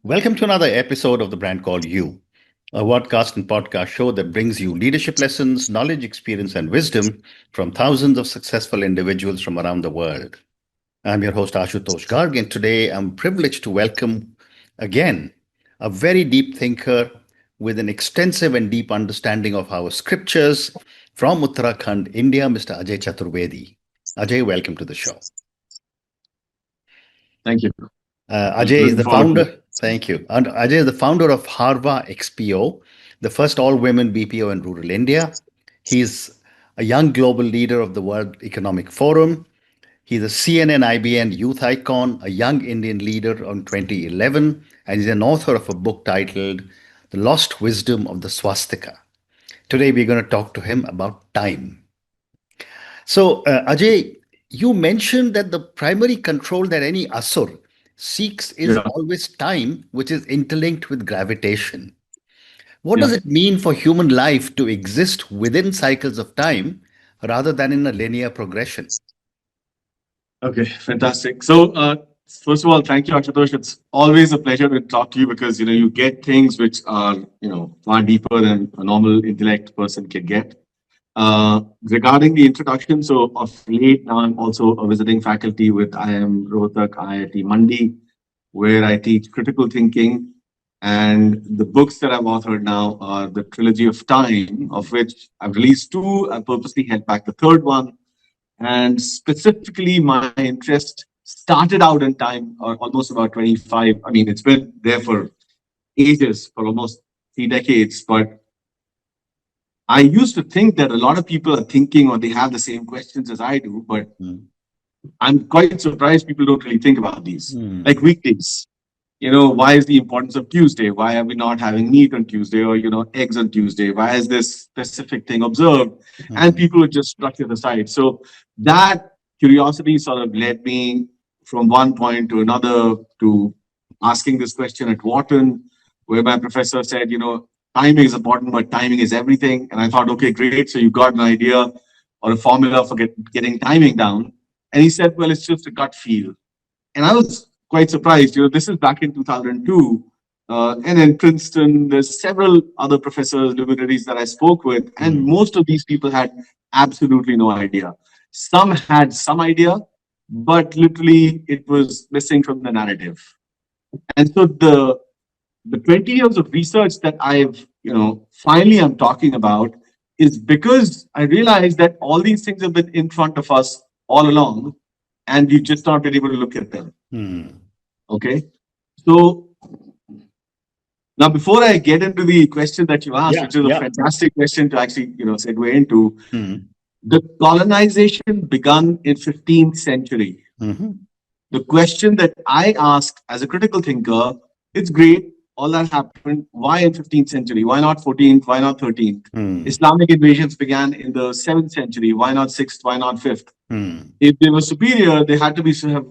Welcome to another episode of the brand called You, a podcast and podcast show that brings you leadership lessons, knowledge, experience, and wisdom from thousands of successful individuals from around the world. I'm your host, Ashutosh Garg, and today I'm privileged to welcome again a very deep thinker with an extensive and deep understanding of our scriptures from Uttarakhand, India, Mr. Ajay Chaturvedi. Ajay, welcome to the show. Thank you. Ajay is the founder. Thank you. And Ajay is the founder of Harva XPO, the first all-women BPO in rural India. He's a young global leader of the World Economic Forum. He's a CNN IBN youth icon, a young Indian leader on 2011, and he's an author of a book titled The Lost Wisdom of the Swastika. Today, we're going to talk to him about time. So, Ajay, you mentioned that the primary control that any asur seeks is always time, which is interlinked with gravitation. What does it mean for human life to exist within cycles of time rather than in a linear progression? Okay, fantastic. So, first of all, thank you, Ashutosh. It's always a pleasure to talk to you because you get things which are far deeper than a normal intellect person can get. Regarding the introduction, so of late now I'm also a visiting faculty with IIM Rohtak IIT Mandi, where I teach critical thinking. And the books that I've authored now are the Trilogy of Time, of which I've released two. I purposely held back the third one. And specifically, my interest started out in time, or almost about 25. I mean, it's been there for ages, for almost 3 decades. But I used to think that a lot of people are thinking or they have the same questions as I do. But I'm quite surprised people don't really think about these. Like weekdays. Why is the importance of Tuesday? Why are we not having meat on Tuesday or, eggs on Tuesday? Why is this specific thing observed? And people would just brush it aside. So that curiosity sort of led me from one point to another to asking this question at Wharton, where my professor said, timing is important, but timing is everything. And I thought, okay, great. So you got an idea or a formula for getting timing down. And he said, well, it's just a gut feel. And I was quite surprised. This is back in 2002. And in Princeton, there's several other professors, luminaries that I spoke with. And most of these people had absolutely no idea. Some had some idea, but literally it was missing from the narrative. And so the 20 years of research that I've, finally I'm talking about is because I realized that all these things have been in front of us all along, and we've just not been able to look at them. Okay. So now, before I get into the question that you asked, which is a fantastic question to actually, segue into, the colonization began in 15th century. The question that I asked as a critical thinker, it's great, all that happened. Why in 15th century? Why not 14th? Why not 13th? Islamic invasions began in the 7th century. Why not 6th? Why not 5th? If they were superior, they had to have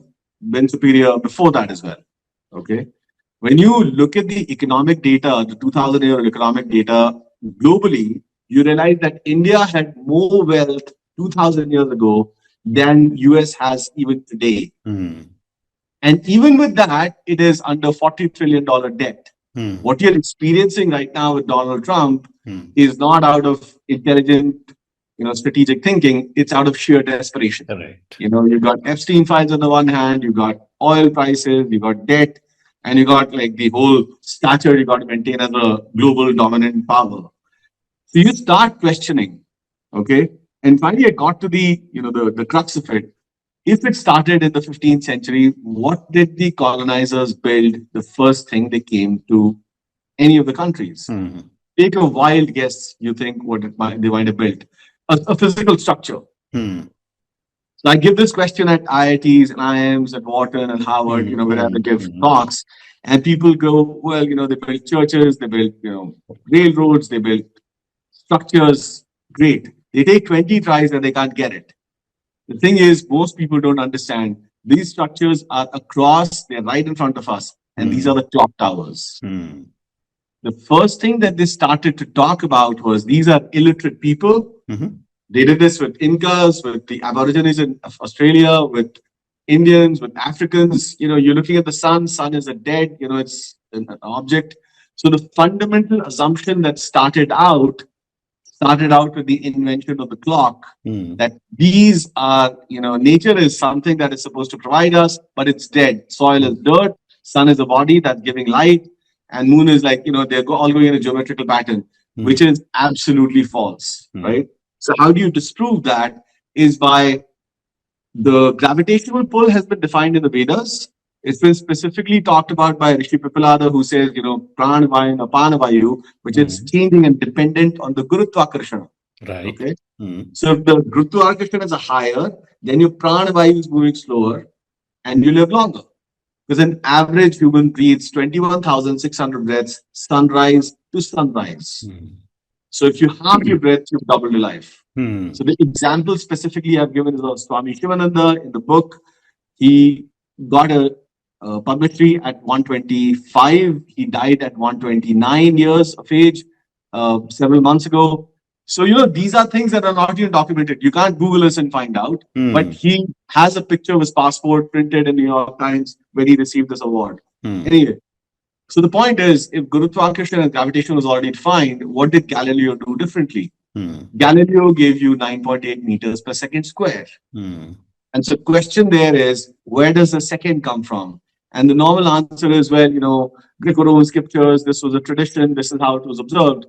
been superior before that as well. Okay. When you look at the economic data, the 2000-year economic data globally, you realize that India had more wealth 2000 years ago than US has even today. And even with that, it is under $40 trillion debt. What you're experiencing right now with Donald Trump is not out of intelligent, strategic thinking. It's out of sheer desperation. Correct. You've got Epstein files on the one hand, you've got oil prices, you've got debt, and you got like the whole stature you got to maintain as a global dominant power. So you start questioning, okay? And finally, I got to the crux of it. If it started in the 15th century, what did the colonizers build the first thing they came to any of the countries? Take a wild guess, you think what they might have built. A physical structure. So I give this question at IITs and IIMs at Wharton and Harvard, where I give talks, and people go, well, they built churches, they built, railroads, they built structures. Great. They take 20 tries and they can't get it. The thing is, most people don't understand. These structures are across, they're right in front of us, and these are the clock towers. The first thing that they started to talk about was these are illiterate people. They did this with Incas, with the Aborigines in Australia, with Indians, with Africans. You're looking at the sun. Sun is a dead. It's an object. So the fundamental assumption that started out with the invention of the clock, that these are, nature is something that is supposed to provide us, but it's dead. Soil is dirt, sun is a body that's giving light, and moon is like, they're all going in a geometrical pattern, which is absolutely false, right? So how do you disprove that? Is by the gravitational pull has been defined in the Vedas. It's been specifically talked about by Rishi Pipalada, who says, pranavayu and apanavayu, which is changing and dependent on the gurutvakarshana. Right. Okay. So if the gurutvakarshana is a higher, then your pranavayu is moving slower and you live longer. Because an average human breathes 21,600 breaths, sunrise to sunrise. So if you halve your breath, you've doubled your life. So the example specifically I've given is of Swami Shivananda in the book. He got a Padma Shri at 125. He died at 129 years of age several months ago. So, these are things that are not even documented. You can't Google this and find out. But he has a picture of his passport printed in New York Times when he received this award. Anyway, so the point is, if Gurutvakarshana and gravitation was already defined, what did Galileo do differently? Galileo gave you 9.8 meters per second square. And so the question there is, where does the second come from? And the normal answer is, well, Greco-Roman scriptures, this was a tradition, this is how it was observed.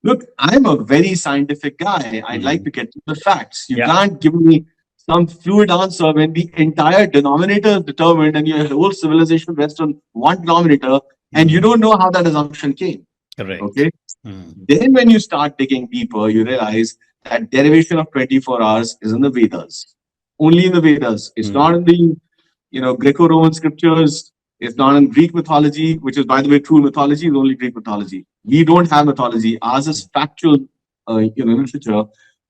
Look, I'm a very scientific guy. I'd like to get to the facts. You can't give me some fluid answer when the entire denominator is determined and your whole civilization rests on one denominator and you don't know how that assumption came. Correct. Okay. Then when you start digging deeper, you realize that derivation of 24 hours is in the Vedas. Only in the Vedas. It's not in the Greco-Roman scriptures. It's not in Greek mythology, which is, by the way, true mythology is only Greek mythology. We don't have mythology. Ours is factual literature.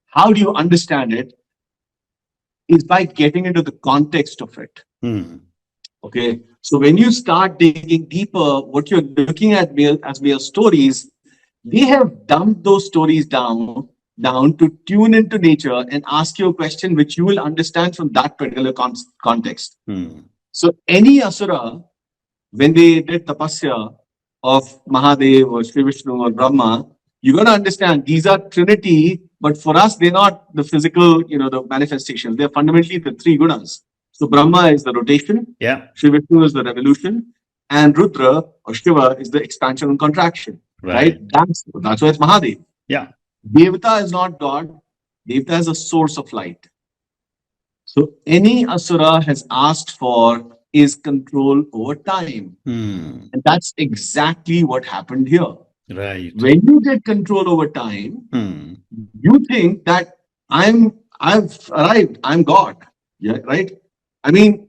How do you understand it? Is by getting into the context of it. Okay. So when you start digging deeper, what you're looking at as mere stories, they have dumped those stories down to tune into nature and ask you a question which you will understand from that particular context. So any asura, when they did tapasya of Mahadev or Sri Vishnu or Brahma, you're going to understand these are Trinity, but for us, they're not the physical, the manifestations. They're fundamentally the three gunas. So Brahma is the rotation, Sri Vishnu is the revolution, and Rudra or Shiva is the expansion and contraction. Right? That's why it's Mahadev. Devata is not God. Devata is a source of light. So any asura has asked for is control over time. And that's exactly what happened here. Right. When you get control over time, you think that I've arrived, I'm God. Yeah, right? I mean,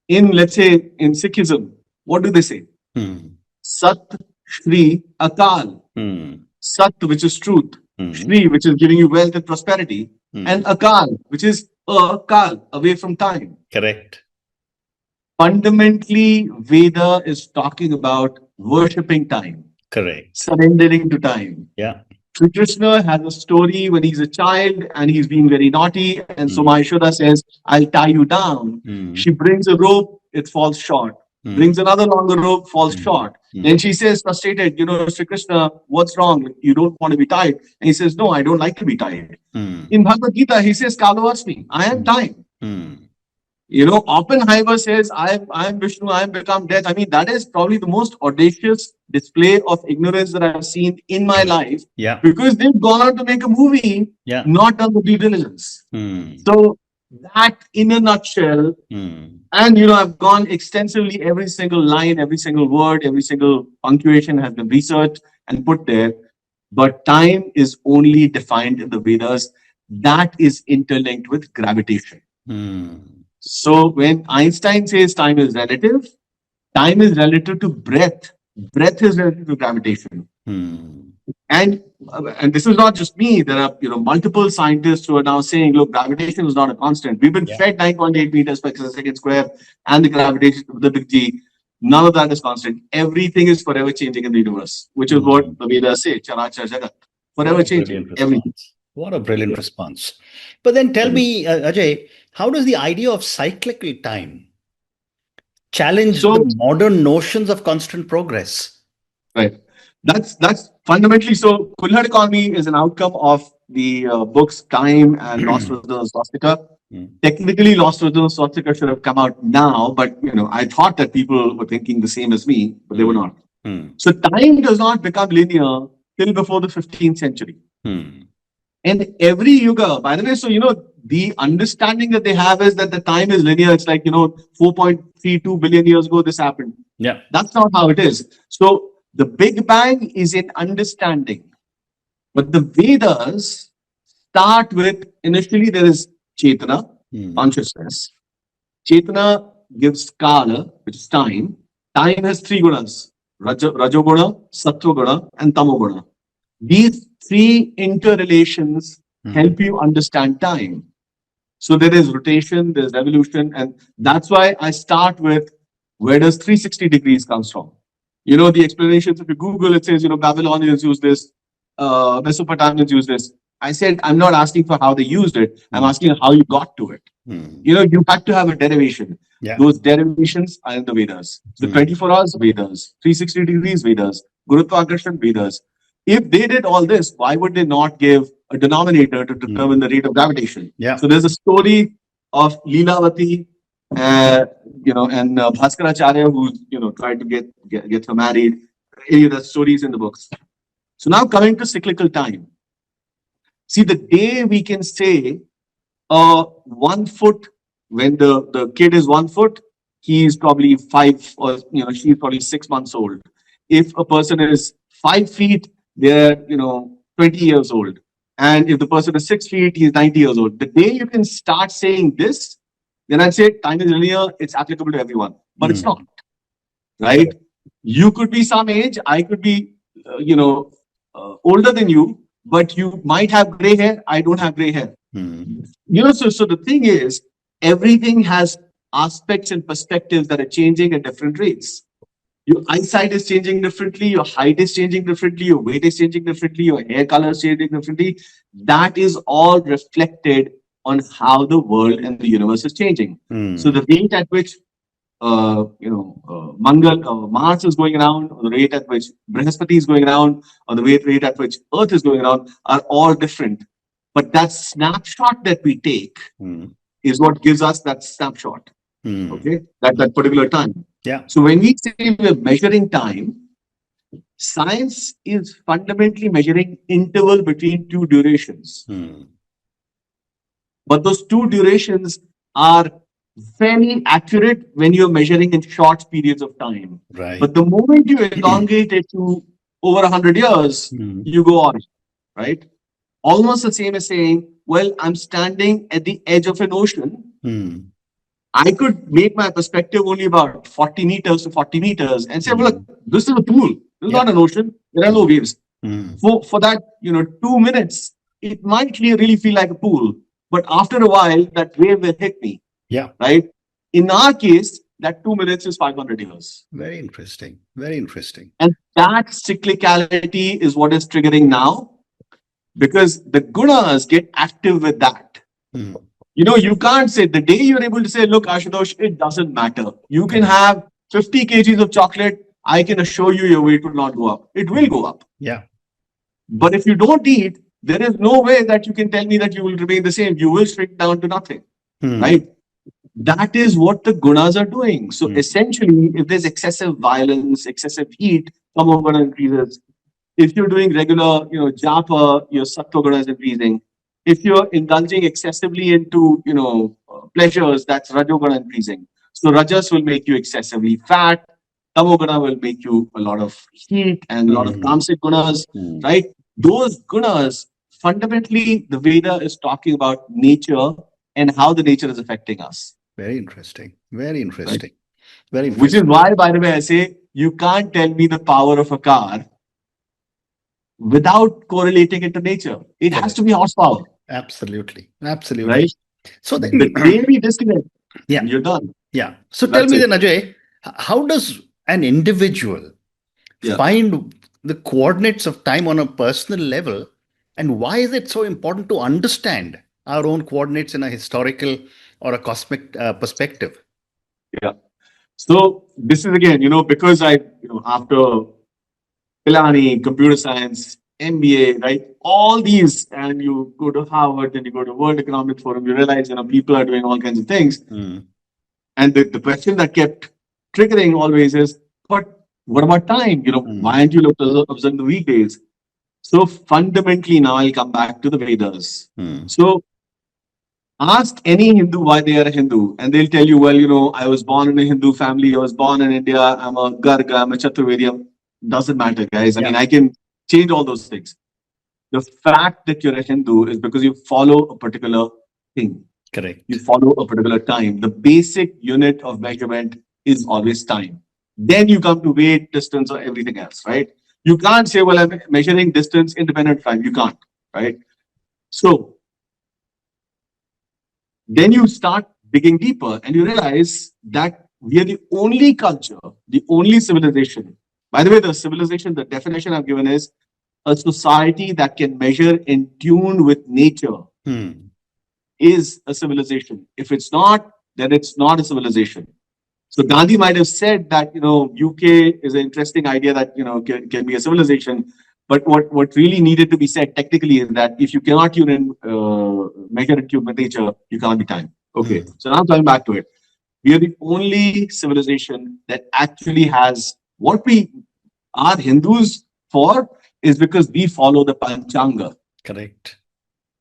let's say in Sikhism, what do they say? Sat, Shri, Akal. Sat, which is truth. Shri, which is giving you wealth and prosperity. And Akal, which is Akal, away from time. Correct. Fundamentally, Veda is talking about worshipping time. Correct. Surrendering to time. Sri Krishna has a story when he's a child and he's being very naughty. And so Mahishwara says, I'll tie you down. She brings a rope, it falls short. Brings another longer rope, falls short. Then she says, frustrated, Sri Krishna, what's wrong? You don't want to be tied. And he says, no, I don't like to be tied. In Bhagavad Gita, he says, Kalavasmi, I am time. Oppenheimer says, I am Vishnu, I am become death. I mean, that is probably the most audacious display of ignorance that I've seen in my life. Because they've gone on to make a movie, not done the due diligence. So that in a nutshell, and I've gone extensively, every single line, every single word, every single punctuation has been researched and put there. But time is only defined in the Vedas. That is interlinked with gravitation. So when Einstein says time is relative to breath. Breath is relative to gravitation. And this is not just me. There are multiple scientists who are now saying, look, gravitation is not a constant. We've been fed 9.8 meters per second square and the gravitation of the big G. None of that is constant. Everything is forever changing in the universe, which is what the Vedas say, Charachar Jagat. Forever changing. Everything. What a brilliant response. But then tell me, Ajay, how does the idea of cyclical time challenge the So, modern notions of constant progress. right. That's fundamentally so. Kulhad economy is an outcome of the books Time and Lost Within the Swastika. Mm. Technically, Lost Within the Swastika should have come out now, but I thought that people were thinking the same as me, but they were not. So time does not become linear till before the 15th century. And every yuga, by the way, so the understanding that they have is that the time is linear. It's like 4.32 billion years ago this happened. Yeah. That's not how it is. So the Big Bang is in understanding. But the Vedas start with initially there is Chetana, consciousness. Chetana gives Kala, which is time. Time has three gunas: Rajoguna, Sattva and Tamoguna. These three interrelations help you understand time. So there is rotation, there's revolution, and that's why I start with where does 360 degrees comes from. The explanations, if you Google, it says, Babylonians use this, Mesopotamians use this. I said, I'm not asking for how they used it. I'm asking how you got to it. You had to have a derivation. Yeah. Those derivations are in the Vedas. So 24 hours, Vedas. 360 degrees, Vedas. Gurutva Akarshan, Vedas. If they did all this, why would they not give a denominator to determine the rate of gravitation? Yeah. So there's a story of Leelavati, and Bhaskaracharya, who tried to get her married. The stories in the books. So now coming to cyclical time. See, the day we can say 1 foot, when the kid is 1 foot, he is probably 5 or she's probably 6 months old. If a person is 5 feet, they're 20 years old. And if the person is 6 feet, he's 90 years old. The day you can start saying this, then I'd say time is linear, it's applicable to everyone. But it's not. Right? You could be some age, I could be older than you, but you might have gray hair, I don't have gray hair. So the thing is, everything has aspects and perspectives that are changing at different rates. Your eyesight is changing differently, your height is changing differently, your weight is changing differently, your hair color is changing differently. That is all reflected on how the world and the universe is changing. So the rate at which Mars is going around, or the rate at which Brihaspati is going around, or the rate at which Earth is going around are all different. But that snapshot that we take is what gives us that snapshot. Okay, that particular time. Yeah. So when we say we're measuring time, science is fundamentally measuring interval between two durations. But those two durations are fairly accurate when you're measuring in short periods of time. Right. But the moment you elongate it to over 100 years, you go on, right? Almost the same as saying, well, I'm standing at the edge of an ocean. I could make my perspective only about 40 meters to 40 meters and say, well, look, this is a pool. This is not an ocean. There are no waves. For that, 2 minutes, it might really feel like a pool. But after a while, that wave will hit me. Yeah. Right? In our case, that 2 minutes is 500 years. Very interesting. Very interesting. And that cyclicality is what is triggering now, because the gunas get active with that. You can't say, the day you're able to say, look, Ashutosh, it doesn't matter. You can have 50 kgs of chocolate. I can assure you your weight will not go up. It will go up. Yeah. But if you don't eat, there is no way that you can tell me that you will remain the same. You will shrink down to nothing. Right? That is what the gunas are doing. So essentially, if there's excessive violence, excessive heat, tamo guna increases. If you're doing regular, japa, your sattva guna is increasing. If you're indulging excessively into, pleasures, that's rajoguna increasing. So rajas will make you excessively fat. Tamoguna will make you a lot of heat and a lot of tamasic gunas, right? Those gunas, fundamentally, the Veda is talking about nature and how the nature is affecting us. Very interesting. Very interesting. Right? Very interesting. Which is why, by the way, I say, you can't tell me the power of a car without correlating it to nature. It has to be horsepower. Absolutely. Absolutely. Right? So then, the day we disconnect, yeah, you're done. Yeah. So tell me then, Ajay, how does an individual find the coordinates of time on a personal level, and why is it so important to understand our own coordinates in a historical or a cosmic perspective? Yeah. So this is again, because after Pilani, computer science, MBA, right? All these, and you go to Harvard, and you go to World Economic Forum, you realize, people are doing all kinds of things. Mm. And the question that kept triggering always is, but what about time? Why aren't you observing the weekdays? So fundamentally, now I'll come back to the Vedas. Mm. So ask any Hindu why they are a Hindu, and they'll tell you, well, I was born in a Hindu family, I was born in India, I'm a Garga, I'm a Chaturvedi. Doesn't matter, guys. I mean, I can change all those things. The fact that you're a Hindu is because you follow a particular thing. Correct. You follow a particular time. The basic unit of measurement is always time. Then you come to weight, distance, or everything else, right? You can't say, well, I'm measuring distance independent of time. You can't, right? So then you start digging deeper and you realize that we are the only culture, the only civilization. By the way, the civilization, the definition I've given is a society that can measure in tune with nature is a civilization. If it's not, then it's not a civilization. So Gandhi might have said that, UK is an interesting idea that, can be a civilization. But what really needed to be said technically is that if you cannot measure in tune with nature, you can't be time. Okay. So now I'm coming back to it. We are the only civilization that actually has what we are Hindus for is because we follow the Panchanga. Correct.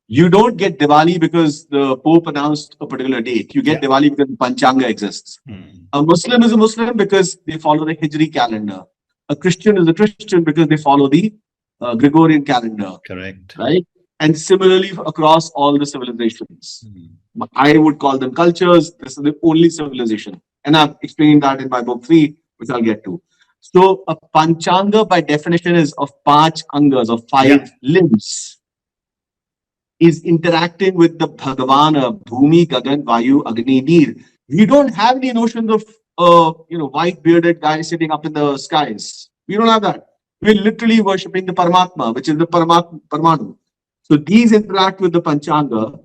You don't get Diwali because the Pope announced a particular date. You get Diwali because the Panchanga exists. A Muslim is a Muslim because they follow the Hijri calendar. A Christian is a Christian because they follow the Gregorian calendar. Correct. Right? And similarly across all the civilizations. I would call them cultures. This is the only civilization. And I've explained that in my book 3, which I'll get to. So a Panchanga by definition is of 5 angas, of 5 limbs. Is interacting with the Bhagavan, Bhumi, Gagan, Vayu, Agni, Neer. We don't have any notions of white bearded guy sitting up in the skies. We don't have that. We're literally worshipping the Paramatma, which is the Paramanu. So these interact with the Panchanga.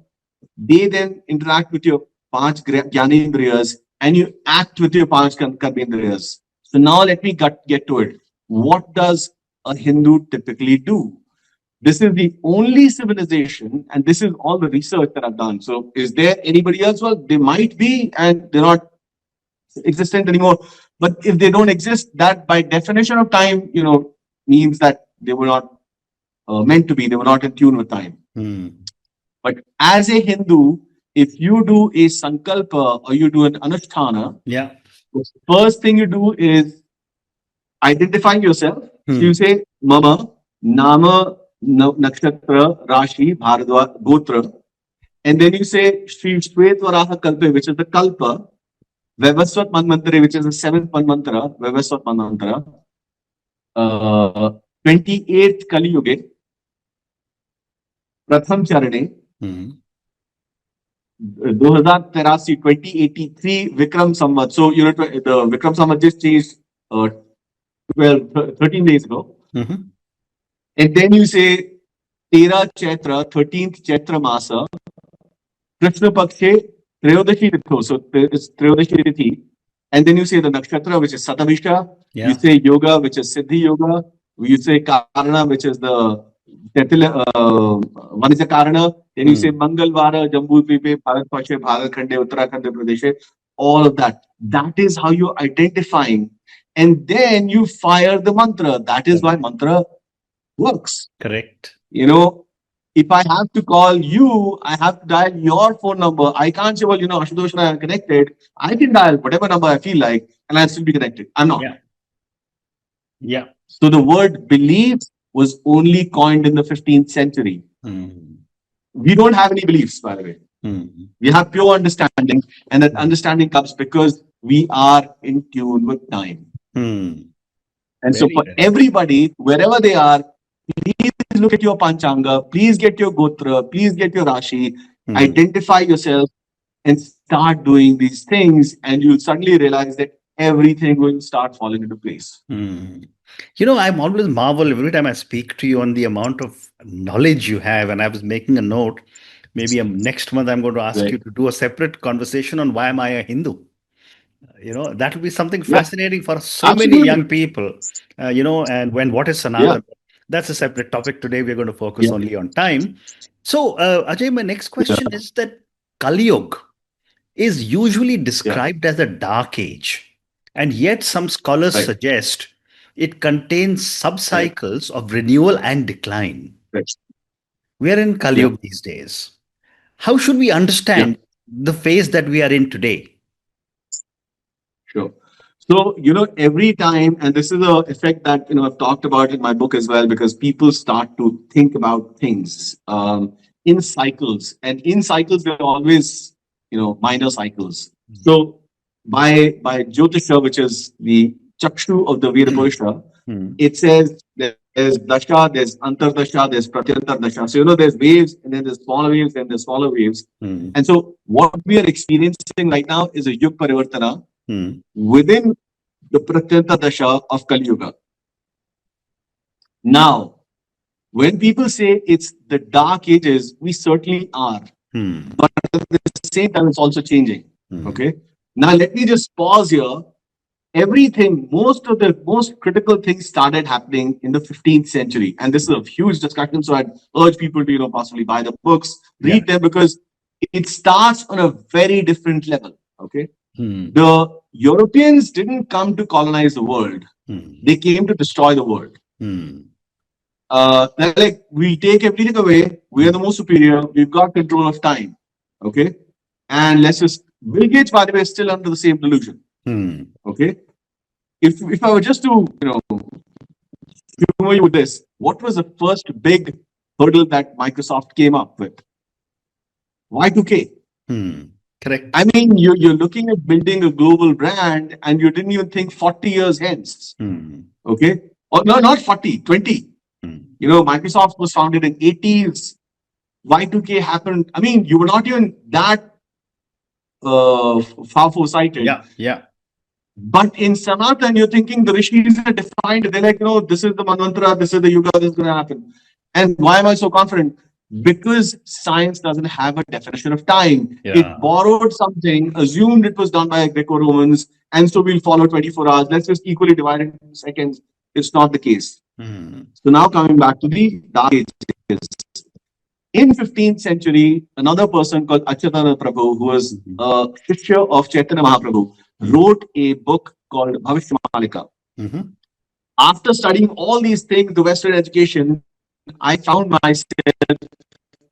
They then interact with your 5 Gyanendriyas and you act with your 5 Karmendriyas. So now let me get to it. What does a Hindu typically do? This is the only civilization, and this is all the research that I've done. So is there anybody else? Well, they might be, and they're not existent anymore. But if they don't exist, that by definition of time, means that they were not meant to be. They were not in tune with time. But as a Hindu, if you do a sankalpa or you do an anusthana, the first thing you do is identify yourself. So you say, Mama, Nama, Nakshatra, Rashi, Bharadwa, Gotra. And then you say Shri Shvetvaraha Kalpe, which is the Kalpa, Vavasvat Manvantara, which is the 7th Manvantara, Vavasvat Manvantara, 28th Kali Yuge, Pratham Charane, 2083 Vikram Samvat. So, the Vikram Samvat just changed 13 days ago. And then you say Tera Chaitra, 13th Chaitra Masa, Krishna Pakshe, Treyodashi Ritho. So it's Treyodashi Rithi. And then you say the Nakshatra, which is Satamisha. You say Yoga, which is Siddhi Yoga. You say Karana, which is the one is the Karana. Then you say Mangalvara, Jambu Dvipe, Bharat Pashe, Bharat Khande, Uttarakhand, Pradesh. All of that. That is how you're identifying. And then you fire the mantra. That is why mantra works. Correct. If I have to call you, I have to dial your phone number. I can't say, well, Ashutosh and I are connected. I can dial whatever number I feel like and I'll still be connected. I'm not. Yeah. So the word belief was only coined in the 15th century. We don't have any beliefs, by the way. We have pure understanding, and that understanding comes because we are in tune with time. And so for everybody, wherever they are, please look at your Panchanga, please get your Gotra, please get your Rashi, identify yourself and start doing these things, and you'll suddenly realize that everything will start falling into place. I'm always marveled every time I speak to you on the amount of knowledge you have. And I was making a note, maybe next month I'm going to ask you to do a separate conversation on why am I a Hindu? That will be something Yeah, fascinating for so many absolutely. young people. And when what is Yeah, Sanatan? That's a separate topic. Today we're going to focus yeah, only on time. So, Ajay, my next question yeah, is that Kali Yuga is usually yeah. described as a dark age, and yet some scholars Right, suggest it contains right, subcycles of renewal and decline. right. We are in Kali Yeah, Yuga these days. How should we yeah. understand the phase that we are in today? Sure. So, every time, and this is a effect that, I've talked about in my book as well, because people start to think about things in cycles. And in cycles, there are always, minor cycles. So by Jyotisha, which is the Chakshu of the Veda Purusha, Hmm. it says there's Dasha, there's Antardasha, there's Pratyantar Dasha. So, there's waves, and then there's smaller waves, and there's smaller waves. Hmm. And so what we are experiencing right now is a Yug Parivartana Hmm. within the Pratyanta Dasha of Kali Yuga. Now, when people say it's the dark ages, we certainly are. Hmm. But at the same time, it's also changing. Hmm. Okay. Now, let me just pause here. Everything, most of the most critical things started happening in the 15th century. And this is a huge discussion. So I'd urge people to, possibly buy the books, Yeah. read them, because it starts on a very different level. Okay. Hmm. The Europeans didn't come to colonize the world. Hmm. They came to destroy the world. Hmm. They're like, we take everything away. We are the most superior. We've got control of time. Okay. And let's just, Bill Gates, by the way, is still under the same delusion. Hmm. Okay. If I were just to, humor you with this, what was the first big hurdle that Microsoft came up with? Y2K. Hmm. Correct. I mean, you're looking at building a global brand and you didn't even think 40 years hence. Hmm. Okay. Or no, not 40, 20. Hmm. Microsoft was founded in 80s. Y2K happened. I mean, you were not even that far foresighted. Yeah. Yeah. But in Sanatan, you're thinking the rishis are defined. They're like, this is the Manvantara, this is the Yuga, this is going to happen. And why am I so confident? Because science doesn't have a definition of time. Yeah. It borrowed something, assumed it was done by Greco-Romans, and so we'll follow 24 hours. Let's just equally divide it into seconds. It's not the case. Hmm. So now coming back to the Dark Ages. In 15th century, another person called Achyutana Prabhu, who was a Shishya of Chaitanya Mahaprabhu, wrote a book called Bhavishyamalika. Hmm. After studying all these things, the Western education, I found myself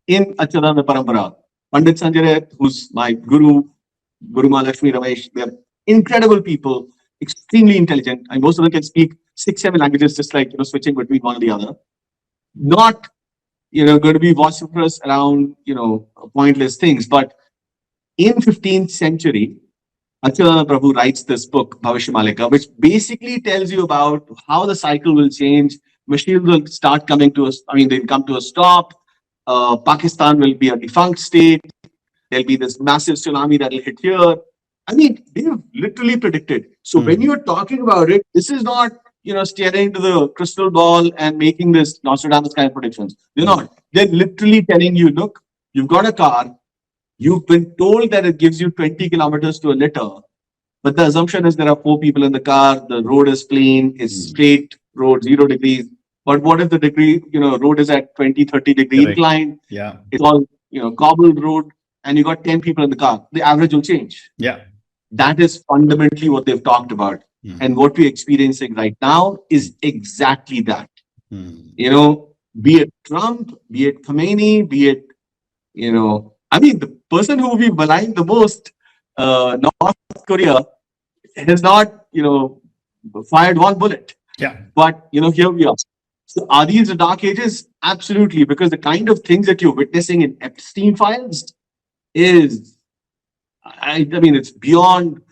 in Achyutana Parampara. Pandit Sanjay, who's my guru, Guru Mahalakshmi Ramesh, they're incredible people, extremely intelligent, and most of them can speak 6, 7 languages, just like switching between one or the other. Not going to be vociferous around pointless things, but in 15th century, Achyutana Prabhu writes this book, Bhavishyamalika, which basically tells you about how the cycle will change. Machines will start coming to us. I mean, they'll come to a stop. Pakistan will be a defunct state. There'll be this massive tsunami that will hit here. I mean, they've literally predicted. So when you're talking about it, this is not, staring to the crystal ball and making this Nostradamus kind of predictions. They're not. They're literally telling you, look, you've got a car. You've been told that it gives you 20 kilometers to a liter. But the assumption is there are 4 people in the car. The road is clean. It's straight road, 0 degrees. But what if the road is at 20, 30 degree Correct. incline? Yeah. It's all, cobbled road, and you got 10 people in the car. The average will change. Yeah. That is fundamentally what they've talked about. And what we're experiencing right now is exactly that. Be it Trump, be it Khomeini, be it, I mean, the person who we malign the most, North Korea, has not, fired one bullet. Yeah. But, here we are. So are these the dark ages? Absolutely, because the kind of things that you're witnessing in Epstein files is, I mean, it's beyond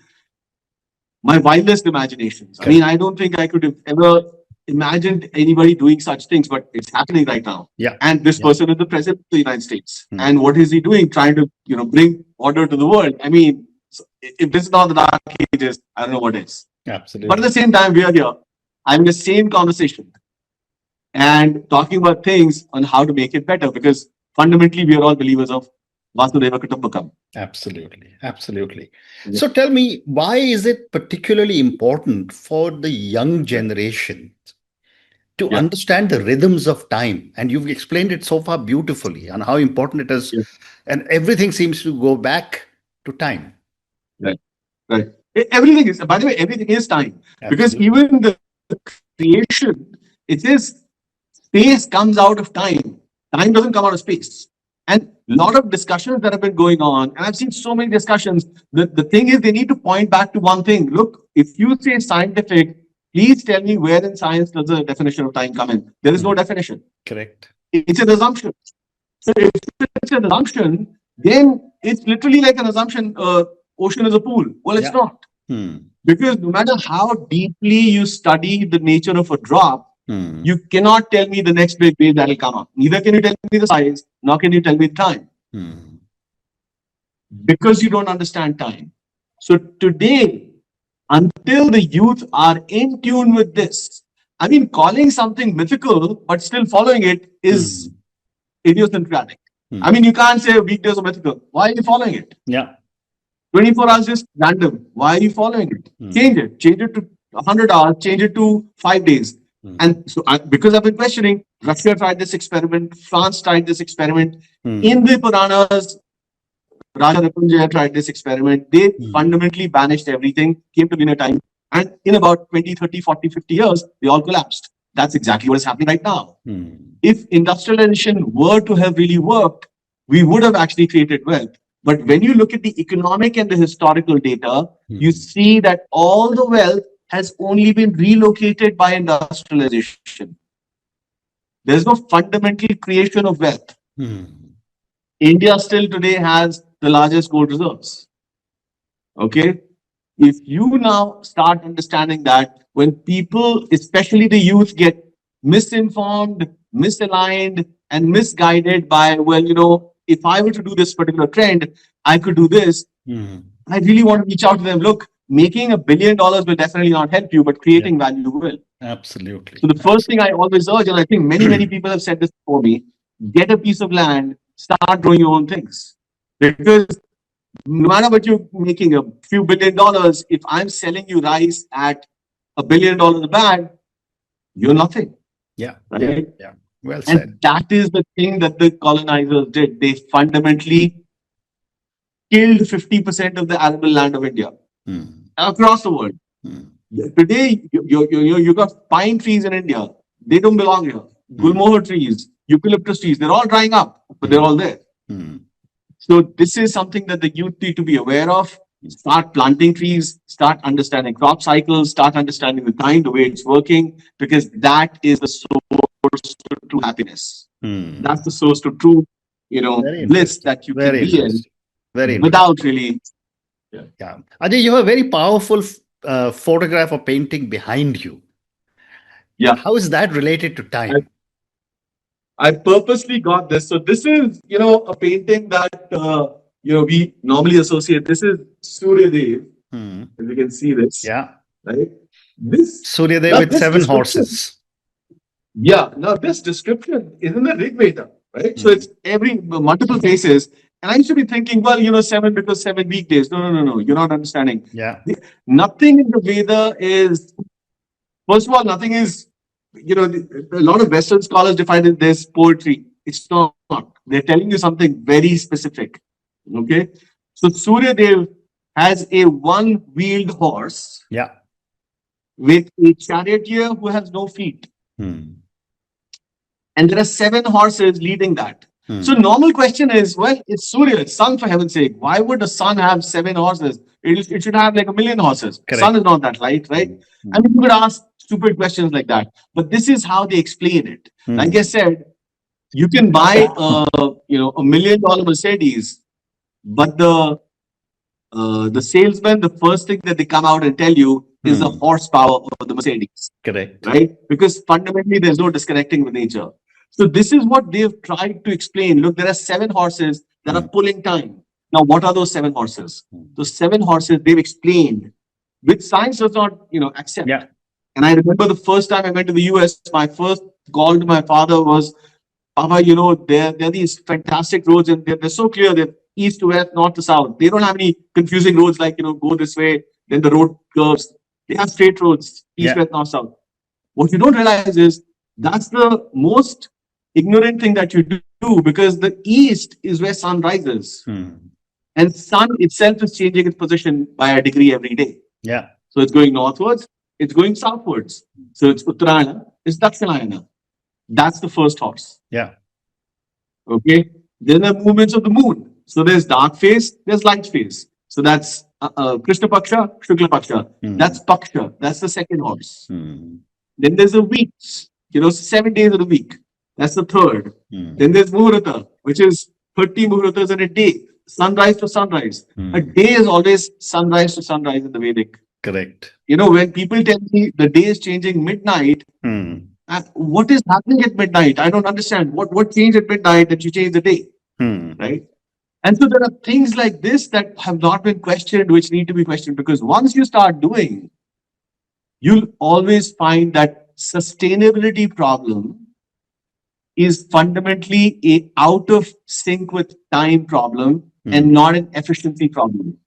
my wildest imaginations. I mean, I don't think I could have ever imagined anybody doing such things, but it's happening right now. Yeah. And this person is the president of the United States. And what is he doing? Trying to, bring order to the world. I mean, if this is not the dark ages, I don't know what is. Absolutely. But at the same time, we are here having the same conversation and talking about things on how to make it better, because fundamentally we are all believers of Vasudeva Kutumbakam. Absolutely. Absolutely. Yeah. So tell me, why is it particularly important for the young generation to Yeah. understand the rhythms of time? And you've explained it so far beautifully and how important it is. Yeah. And everything seems to go back to time. Right. Right. Everything is, by the way, everything is time. Because Absolutely. even the creation, it is space comes out of time. Time doesn't come out of space. And a lot of discussions that have been going on, and I've seen so many discussions. The thing is, they need to point back to one thing. Look, if you say scientific, please tell me where in science does the definition of time come in? There is no definition. Correct. It's an assumption. So if it's an assumption, then it's literally like an assumption. Ocean is a pool. Well, it's Yeah. not. Because no matter how deeply you study the nature of a drop, you cannot tell me the next big wave that will come up. Neither can you tell me the size, nor can you tell me the time. Because you don't understand time. So today, until the youth are in tune with this, I mean, calling something mythical but still following it is idiosyncratic. I mean, you can't say weekdays are mythical. Why are you following it? Yeah. 24 hours is random. Why are you following it? Change it. Change it to 100 hours. Change it to 5 days. And so, because I've been questioning, Russia tried this experiment. France tried this experiment. In the Puranas, Raja Ripunjaya tried this experiment. They fundamentally banished everything, came to linear time. And in about 20, 30, 40, 50 years, they all collapsed. That's exactly what is happening right now. If industrialization were to have really worked, we would have actually created wealth. But when you look at the economic and the historical data, you see that all the wealth has only been relocated by industrialization. There's no fundamental creation of wealth. India still today has the largest gold reserves. Okay? If you now start understanding that when people, especially the youth, get misinformed, misaligned, and misguided by, well, you know, if I were to do this particular trend, I could do this. I really want to reach out to them. Look, making $1 billion will definitely not help you, but creating value will. Absolutely. So the first thing I always urge, and I think many people have said this before me, get a piece of land, start growing your own things. Because no matter what you're making, a few $1 billion, if I'm selling you rice at $1 billion a bag, you're nothing. Yeah. Right? Yeah. Well said. And that is the thing that the colonizers did. They fundamentally killed 50% of the arable land of India across the world. Today, you got pine trees in India. They don't belong here. Gulmohar trees, eucalyptus trees, they're all drying up, but they're all there. So this is something that the youth need to be aware of. Start planting trees, start understanding crop cycles, start understanding the time, the way it's working, because that is the source to true happiness. That's the source to true, bliss that you can be in without really. Yeah. Ajay, you have a very powerful photograph or painting behind you. Yeah. How is that related to time? I purposely got this. So this is, a painting that, we normally associate. This is Surya Dev. As you can see this. Yeah. Right? This Surya Dev with 7 horses. Yeah. Now this description is in the Rig Veda, right? So it's multiple places. And I used to be thinking, well, 7 because 7 weekdays. No. You're not understanding. Yeah. Nothing in the Veda is, first of all, nothing is, a lot of Western scholars define it as poetry. It's not. They're telling you something very specific. Okay. So Surya Dev has a one-wheeled horse. Yeah. With a charioteer who has no feet. And there are 7 horses leading that. So normal question is, well, it's Surya, it's sun, for heaven's sake. Why would the sun have 7 horses? It should have like 1 million horses. Correct. Sun is not that light, right? I mean, you could ask stupid questions like that. But this is how they explain it. Like I said, you can buy $1 million Mercedes, but the salesman, the first thing that they come out and tell you is the horsepower of the Mercedes. Correct. Right? Because fundamentally, there's no disconnecting with nature. So this is what they've tried to explain. Look, there are 7 horses that are pulling time. Now, what are those 7 horses? Those 7 horses they've explained, which science does not, accept. Yeah. And I remember the first time I went to the US, my first call to my father was, Papa, there are these fantastic roads and they're so clear that east to west, north to south. They don't have any confusing roads like, go this way, then the road curves. They have straight roads, east, Yeah. west, north, south. What you don't realize is that's the most ignorant thing that you do, because the east is where sun rises. And sun itself is changing its position by a degree every day. Yeah. So it's going northwards, it's going southwards. So it's Uttarayana, it's Dakshinayana. That's the first horse. Yeah. Okay. Then the movements of the moon. So there's dark phase, there's light phase. So that's Krishna Paksha, Shukla Paksha. That's Paksha. That's the second horse. Then there's the weeks, 7 days of the week. That's the third. Then there's Muhurta, which is 30 Muhurtas in a day, sunrise to sunrise. A day is always sunrise to sunrise in the Vedic. Correct. When people tell me the day is changing midnight, what is happening at midnight? I don't understand. What changed at midnight that you change the day? Right? And so there are things like this that have not been questioned, which need to be questioned, because once you start doing, you'll always find that sustainability problem is fundamentally a out of sync with time problem and not an efficiency problem.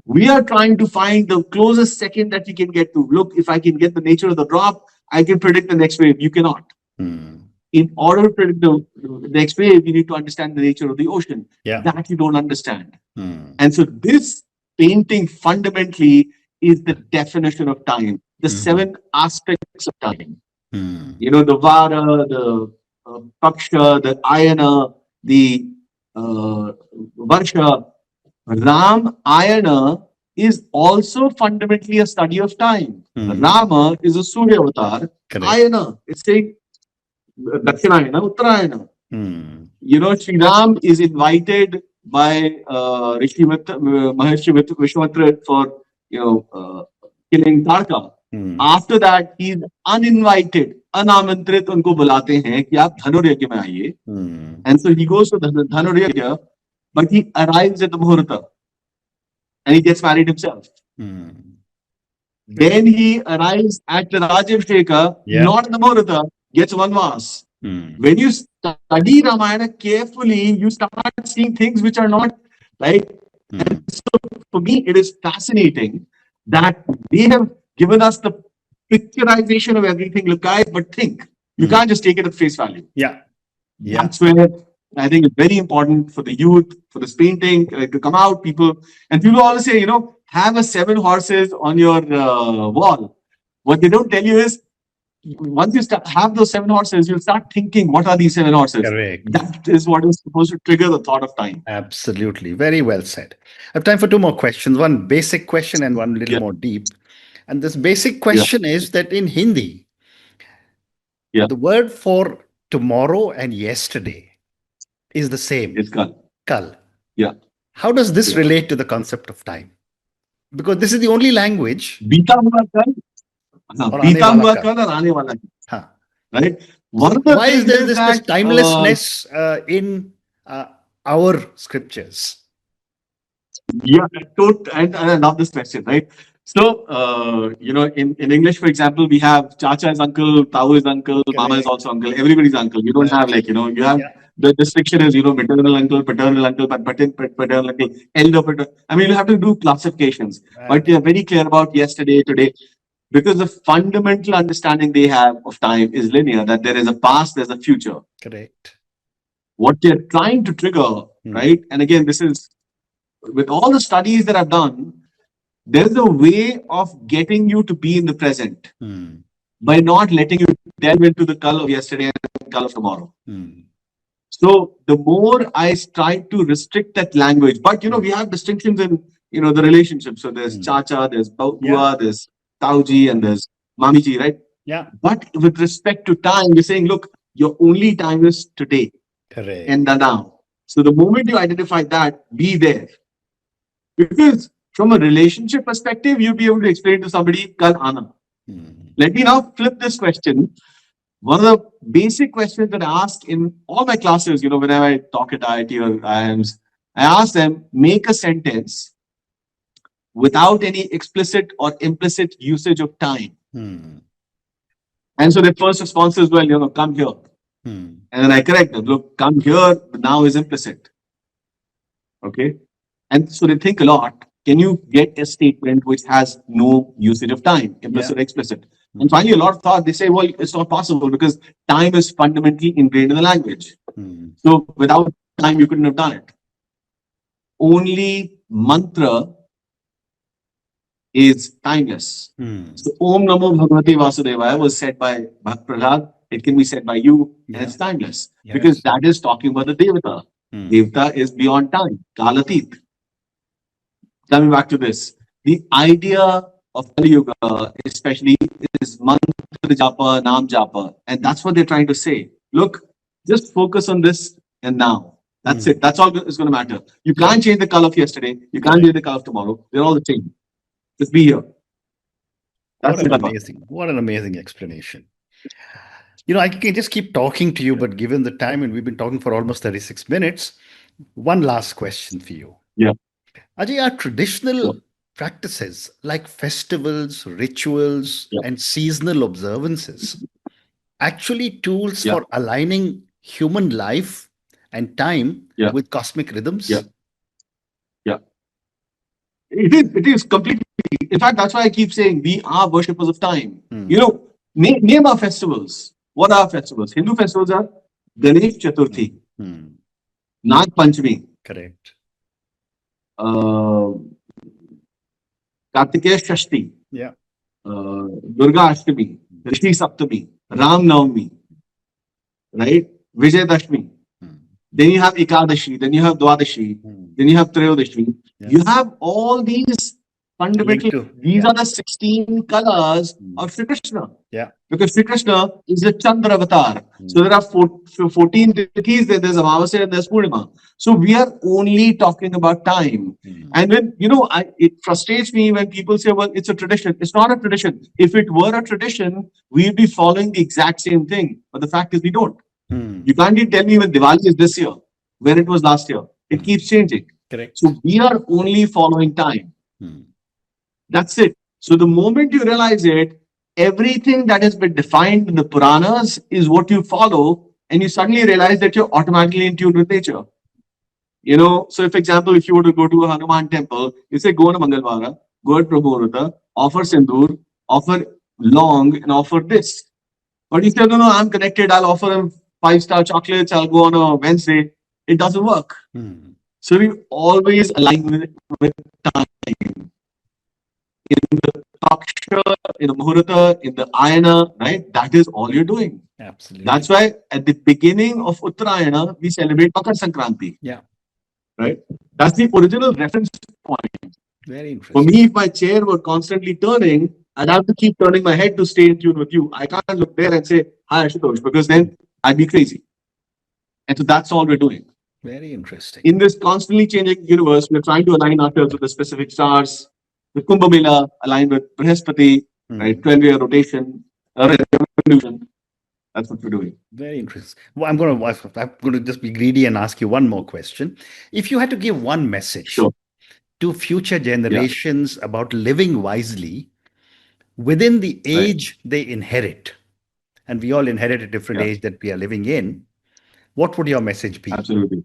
We are trying to find the closest second that you can get to. Look, if I can get the nature of the drop, I can predict the next wave. You cannot. In order to predict the next wave, you need to understand the nature of the ocean. That you don't understand. And so this painting fundamentally is the definition of time, the 7 aspects of time. The Vara, the Paksha, the Ayana, the Varsha. Ram Ayana is also fundamentally a study of time. Rama is a Surya avatar. Ayana, it's saying Dakshinayana, Uttarayana. Sri Ram is invited by Maharshi Vishwamitra for killing Tarka. After that, he's uninvited, anamantrit unko bulate hain ki aap Dhanurya mein aiye. And so he goes to Dhanurya, but he arrives at the Muhurta and he gets married himself. Then he arrives at the Rajabhisheka, not in the Muhurta, gets Vanvas. When you study Ramayana carefully, you start seeing things which are not right. And so for me, it is fascinating that they have given us the picturization of everything. Look, guys, but think. You can't just take it at face value. That's where I think it's very important for the youth, for this painting to come out. People always say, have a 7 horses on your wall. What they don't tell you is, once you have those 7 horses, you'll start thinking, what are these 7 horses? Correct. That is what is supposed to trigger the thought of time. Absolutely. Very well said. I have time for 2 more questions. One basic question and one little more deep. And this basic question is that in Hindi, the word for tomorrow and yesterday is the same. It's Kal. Kal. How does this relate to the concept of time? Because this is the only language. Beeta hua kal. Beeta hua kal aur aane wala kal. Right? Why is there this timelessness in our scriptures? And I love this question, right? So, in English, for example, we have Chacha is uncle, Tau is uncle, Mama is also uncle, everybody's uncle. You don't have you have the distinction is, maternal uncle, paternal uncle, paternal uncle, elder paternal. I mean, you have to do classifications, but they are very clear about yesterday, today, because the fundamental understanding they have of time is linear, that there is a past, there's a future. Correct. What they're trying to trigger, right? And again, this is with all the studies that I've done, there's a way of getting you to be in the present by not letting you delve into the color of yesterday and the color of tomorrow. So the more I try to restrict that language, but we have distinctions in the relationships. So there's Chacha, there's Bua, there's Tauji, and there's Mamiji, right? But with respect to time, we're saying, look, your only time is today. Correct. And the now. So the moment you identify that, be there. Because from a relationship perspective, you'll be able to explain to somebody, Kal Ana. Let me now flip this question. One of the basic questions that I ask in all my classes, whenever I talk at IIT or IIMs, I ask them, make a sentence without any explicit or implicit usage of time. And so their first response is, well, come here. And then I correct them, look, come here, now is implicit. Okay. And so they think a lot. Can you get a statement which has no usage of time, implicit or explicit? And finally, a lot of thought, they say, well, it's not possible because time is fundamentally ingrained in the language. So without time, you couldn't have done it. Only mantra is timeless. So Om Namo Bhagavate Vasudevaya was said by Bhakt Prahlad. It can be said by you, and it's timeless because that is talking about the Devata. Devata is beyond time, Kalatit. Coming back to this, the idea of Kali Yuga, especially, is mantra japa, nam japa, and that's what they're trying to say. Look, just focus on this and now. That's it. That's all is going to matter. You can't change the color of yesterday. You can't change the color of tomorrow. They're all the same. Just be here. That's What an amazing explanation. I can just keep talking to you, but given the time, and we've been talking for almost 36 minutes, one last question for you. Yeah. Ajay, are traditional practices like festivals, rituals, and seasonal observances actually tools for aligning human life and time with cosmic rhythms? Yeah. It is completely. In fact, that's why I keep saying we are worshippers of time. Name our festivals. What are festivals? Hindu festivals are Ganesh Chaturthi, Nag Panchami. Correct. Kartikeya Shashti. Yeah. Durga Ashtami, Rishi Saptami, Ram Navami, right? Vijay Dashmi. Then you have Ekadashi, then you have Dwadashi, then you have Trayodashi. You have all these fundamental, these are the 16 colors of Sri Krishna. Yeah. Because Sri Krishna is a Chandra avatar. So there are 14 deities, there's Amavasya and there's Purnima. So we are only talking about time. And when, it frustrates me when people say, well, it's a tradition. It's not a tradition. If it were a tradition, we'd be following the exact same thing. But the fact is we don't. You can't even tell me when Diwali is this year, when it was last year. It keeps changing. Correct. So we are only following time. That's it. So the moment you realize it, everything that has been defined in the Puranas is what you follow, and you suddenly realize that you're automatically in tune with nature. So if, for example, if you were to go to a Hanuman temple, you say, go on a Mangalvara, go at Prabhupada, offer Sindur, offer Long, and offer this. But you say, no, I'm connected, I'll offer him 5-star chocolates, I'll go on a Wednesday. It doesn't work. So we always align with time. In the Paksha, in the Muhurta, in the Ayana, right? That is all you're doing. Absolutely. That's why at the beginning of Uttarayana, we celebrate Makar Sankranti. Yeah. Right? That's the original reference point. Very interesting. For me, if my chair were constantly turning, I'd have to keep turning my head to stay in tune with you. I can't look there and say, hi, Ashutosh, because then I'd be crazy. And so that's all we're doing. Very interesting. In this constantly changing universe, we're trying to align ourselves with the specific stars. The Kumbh Mela aligned with Brihaspati, right? 12-year rotation, revolution. That's what we're doing. Very interesting. Well, I'm going to just be greedy and ask you one more question. If you had to give one message to future generations about living wisely within the age they inherit, and we all inherit a different age that we are living in, what would your message be? Absolutely.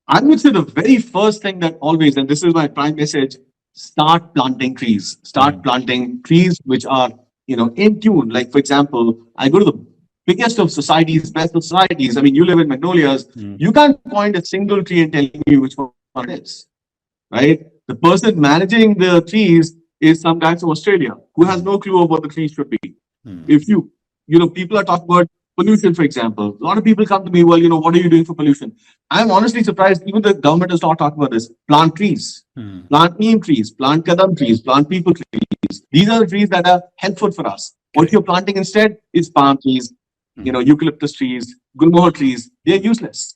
I would say the very first thing that always, and this is my prime message, start planting trees. Start planting trees which are, in tune. Like, for example, I go to the biggest of societies, best of societies. I mean, you live in Magnolias. You can't point a single tree and tell me which one it is, right? The person managing the trees is some guy from Australia who has no clue of what the trees should be. If people are talking about pollution, for example. A lot of people come to me, well, what are you doing for pollution? I'm honestly surprised even the government is not talking about this. Plant trees, plant neem trees, plant kadam trees, plant people trees. These are the trees that are helpful for us. What you're planting instead is palm trees, eucalyptus trees, gulmohar trees. They're useless.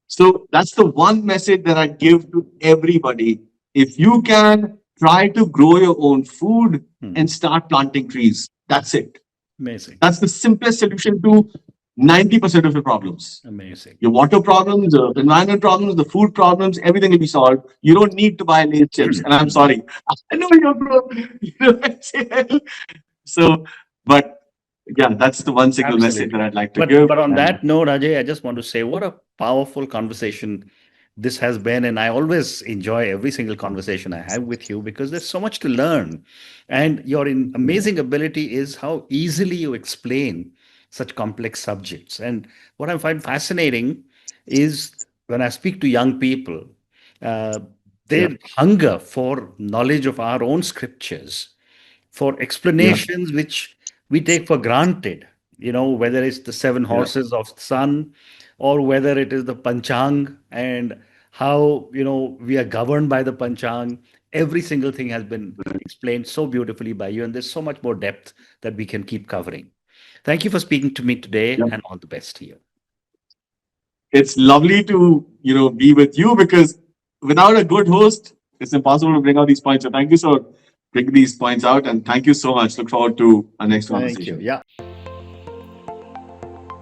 So that's the one message that I give to everybody. If you can try to grow your own food and start planting trees, that's it. Amazing. That's the simplest solution to 90% of your problems. Amazing. Your water problems, the environment problems, the food problems, everything will be solved. You don't need to buy Lay's chips. And I'm sorry. I know you're broke. So, but Yeah, that's the one single message that Absolutely. I'd like to give. But on And that note, Ajay, I just want to say what a powerful conversation this has been. And I always enjoy every single conversation I have with you because there's so much to learn. And your amazing ability is how easily you explain such complex subjects. And what I find fascinating is when I speak to young people, uh, yeah, their hunger for knowledge of our own scriptures, for yeah, explanations which we take for granted, whether it's the seven yeah. horses of the sun or whether it is the Panchang and how, we are governed by the Panchang. Every single thing has been explained so beautifully by you, and there's so much more depth that we can keep covering. Thank you for speaking to me today, Yeah. and all the best to you. It's lovely to be with you because without a good host, it's impossible to bring out these points. So thank you for bringing these points out, and thank you so much. Look forward to our next Thank you. conversation. Yeah.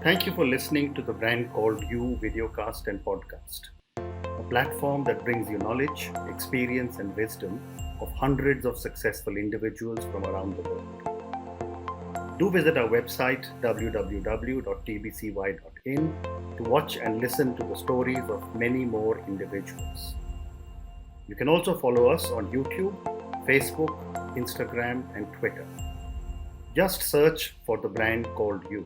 Thank you for listening to the brand called You Videocast and Podcast, a platform that brings you knowledge, experience, and wisdom of hundreds of successful individuals from around the world. Do visit our website www.tbcy.in to watch and listen to the stories of many more individuals. You can also follow us on YouTube, Facebook, Instagram, and Twitter. Just search for the brand called You.